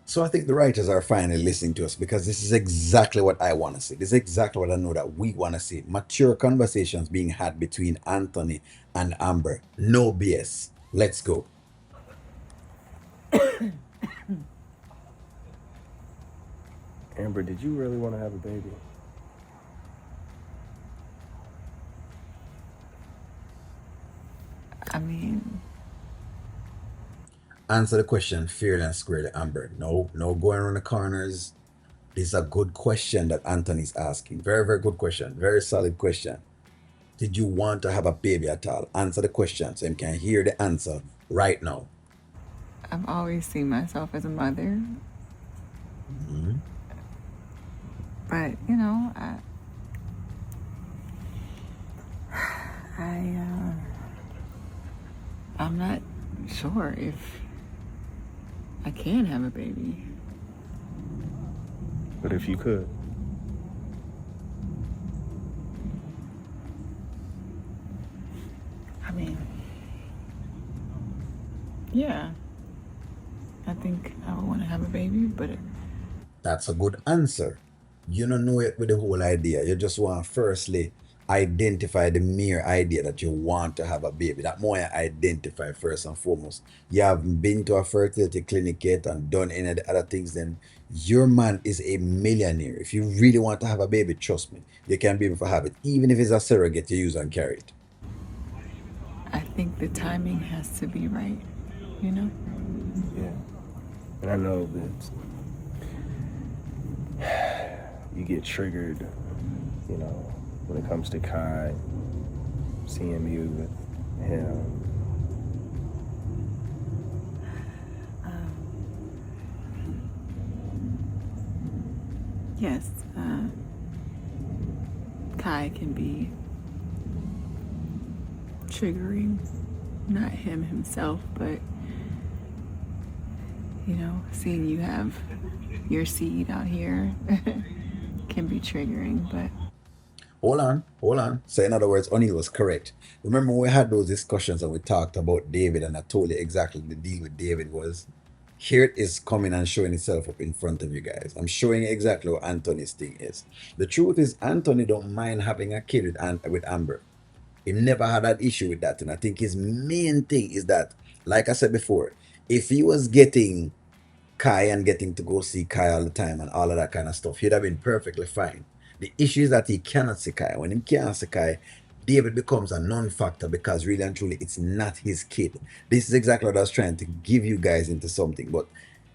So I think the writers are finally listening to us because this is exactly what I want to see. This is exactly what I know that we want to see. Mature conversations being had between Anthony and Amber. No BS. Let's go. Amber, did you really want to have a baby? I mean, Answer the question fairly and squarely, Amber. No, no going around the corners. This is a good question that Anthony's asking. Very, very good question. Very solid question. Did you want to have a baby at all? Answer the question so you can hear the answer right now. I've always seen myself as a mother, Mhm. but I I'm not sure if I can have a baby. But if you could, I mean, yeah, I think I would want to have a baby, but That's a good answer. You don't know it with the whole idea. You just want to firstly identify the mere idea that you want to have a baby. That more you identify first and foremost. You haven't been to a fertility clinic yet and done any of the other things, then your man is a millionaire. If you really want to have a baby, trust me, you can be able to have it. Even if it's a surrogate you use and carry it. I think the timing has to be right, you know? yeah. And I know that you get triggered, when it comes to Kai, seeing me with him. Um, yes, Kai can be triggering, not him himself, but seeing you have your seed out here can be triggering, but Hold on, hold on. So, in other words, O'Neill was correct. Remember when we had those discussions and we talked about David, and I told you exactly the deal with David was here it is coming and showing itself up in front of you guys. I'm showing you exactly what Anthony's thing is. The truth is, Anthony don't mind having a kid with Amber. He never had that issue with that. And I think his main thing is that, like I said before, if he was getting Kai and getting to go see Kai all the time and all of that kind of stuff, he'd have been perfectly fine. The issue is that he cannot see Kai. When he can't see Kai, David becomes a non-factor because really and truly it's not his kid. This is exactly what I was trying to give you guys into something. But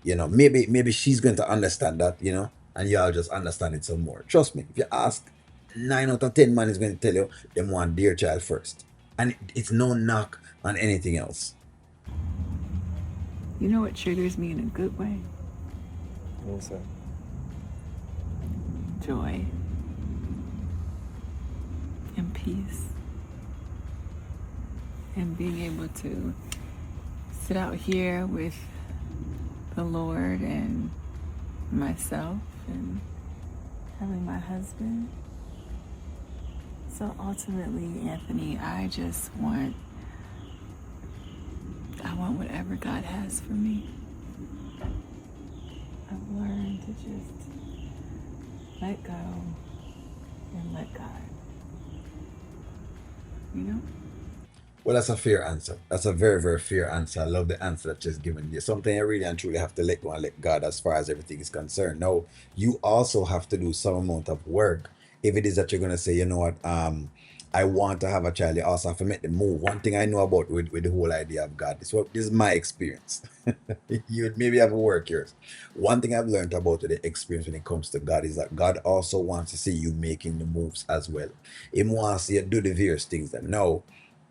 maybe she's going to understand that, and y'all just understand it some more. Trust me, if you ask 9 out of 10 man is going to tell you they want their child first. And it's no knock on anything else. you know what triggers me in a good way? What's that? Joy and peace, and being able to sit out here with the Lord and myself and having my husband. So ultimately, Anthony, I want whatever God has for me. I've learned to just let go and let God, you know? Well, that's a fair answer. That's a very, very fair answer. I love the answer that she's given you. Something you really and truly have to let go and let God as far as everything is concerned. Now, you also have to do some amount of work. If it is that you're gonna say, you know what, I want to have a child, you also have to make the move. One thing I know about with the whole idea of God, this is my experience. You maybe have a work yours. One thing I've learned about the experience when it comes to God is that God also wants to see you making the moves as well. He wants you to do the various things that no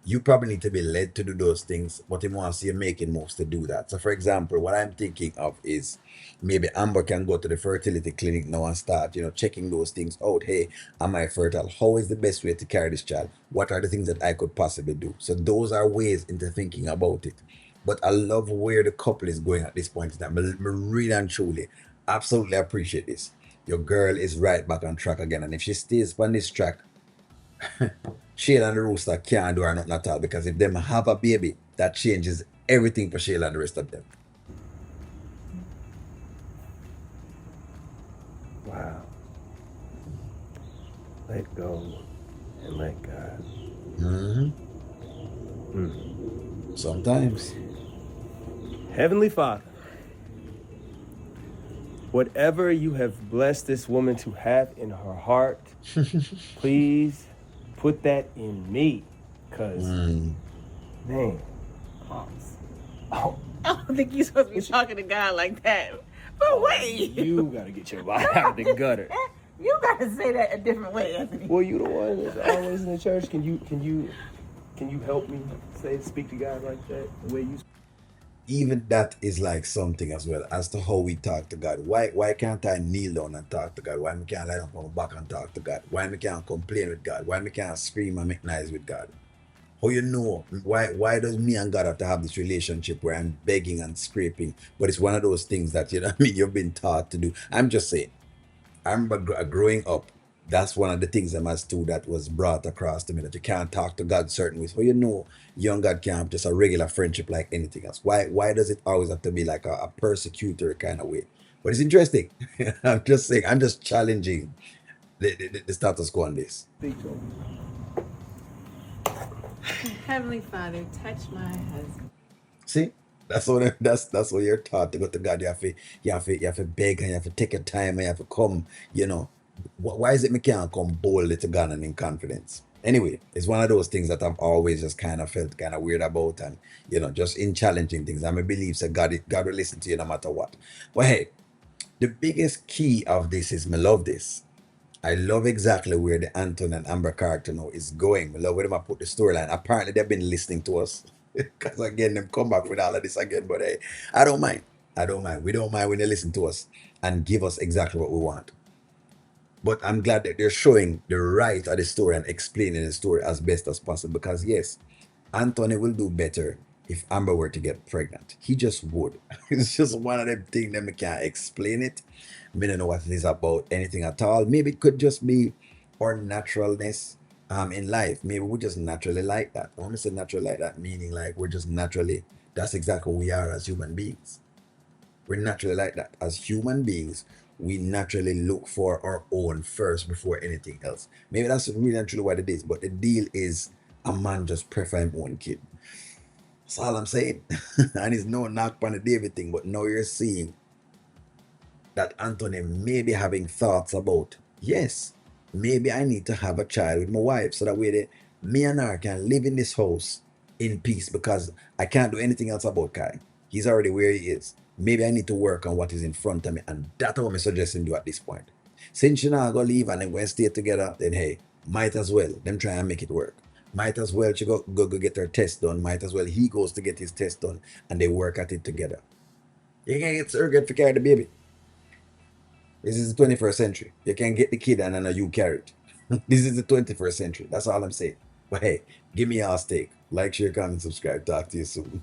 you probably need to be led to do those things, but he wants you making moves to do that. So, for example, what I'm thinking of is maybe Amber can go to the fertility clinic now and start, checking those things out. Hey, am I fertile? How is the best way to carry this child? What are the things that I could possibly do? So, those are ways into thinking about it. But I love where the couple is going at this point in time. I really and truly absolutely appreciate this. Your girl is right back on track again. And if she stays on this track, Shayla and the Rooster can't do her nothing at all because if them have a baby, that changes everything for Shayla and the rest of them. let go and let God. Hmm. Mm. Sometimes. Heavenly Father, whatever you have blessed this woman to have in her heart, please put that in me. Because, Mm. man, Pause. oh, I don't think you're supposed to be talking to God like that. But wait. you got to get your mind out of the gutter. You gotta say that a different way, Anthony. Well, you the one that's always in the church. Can you help me speak to God like that the way you? Even that is like something as well as to how we talk to God. Why can't I kneel down and talk to God? Why me can't lie down on my back and talk to God? Why me can't complain with God? Why me can't scream and make noise with God? How you know? Why does me and God have to have this relationship where I'm begging and scraping? But it's one of those things that, you know what I mean, you've been taught to do. I'm just saying. I remember growing up, that's one of the things I must do that was brought across to me, that you can't talk to God certain ways. Well, you know, young God can't have just a regular friendship like anything else. Why does it always have to be like a persecutor kind of way? But it's interesting. I'm just saying, I'm just challenging the status quo on this. Speak to him. Heavenly Father, touch my husband. See? That's what you're taught to go to God. You have to beg, and you have to take your time, and you have to come, you know. Why is it me can't come boldly to God and in confidence? Anyway, it's one of those things that I've always just kind of felt kind of weird about, and just in challenging things. I'm a believer that God will listen to you no matter what. But hey, the biggest key of this is me love this. I love exactly where the Anton and Amber character now is going. I love where they put the storyline. Apparently, they've been listening to us. Because again, them come back with all of this again. But hey, I don't mind. I don't mind. We don't mind when they listen to us and give us exactly what we want. But I'm glad that they're showing the right of the story and explaining the story as best as possible. Because yes, Anthony will do better if Amber were to get pregnant. He just would. It's just one of them things that we can't explain it. We don't know what it is about anything at all. Maybe it could just be our naturalness in life. Maybe we just naturally like that. I want to say naturally like that, meaning like we're just naturally, that's exactly what we are as human beings. We're naturally like that. As human beings, we naturally look for our own first before anything else. Maybe that's really and truly what it is. But the deal is a man just prefer his own kid. That's all I'm saying. And it's no knock on the David thing, but now you're seeing that Anthony may be having thoughts about, yes, maybe I need to have a child with my wife so that way me and her can live in this house in peace, because I can't do anything else about Kai. He's already where he is. Maybe I need to work on what is in front of me, and that's what I'm suggesting do at this point. Since you're not gonna leave and then we're stay together, then hey, might as well them try and make it work. Might as well she go get her test done. Might as well he goes to get his test done, and they work at it together. You can get surrogate to carry the baby. This is the 21st century. You can get the kid and then you carry it. This is the 21st century. That's all I'm saying. But hey, give me your stake. Like, share, comment, subscribe. Talk to you soon.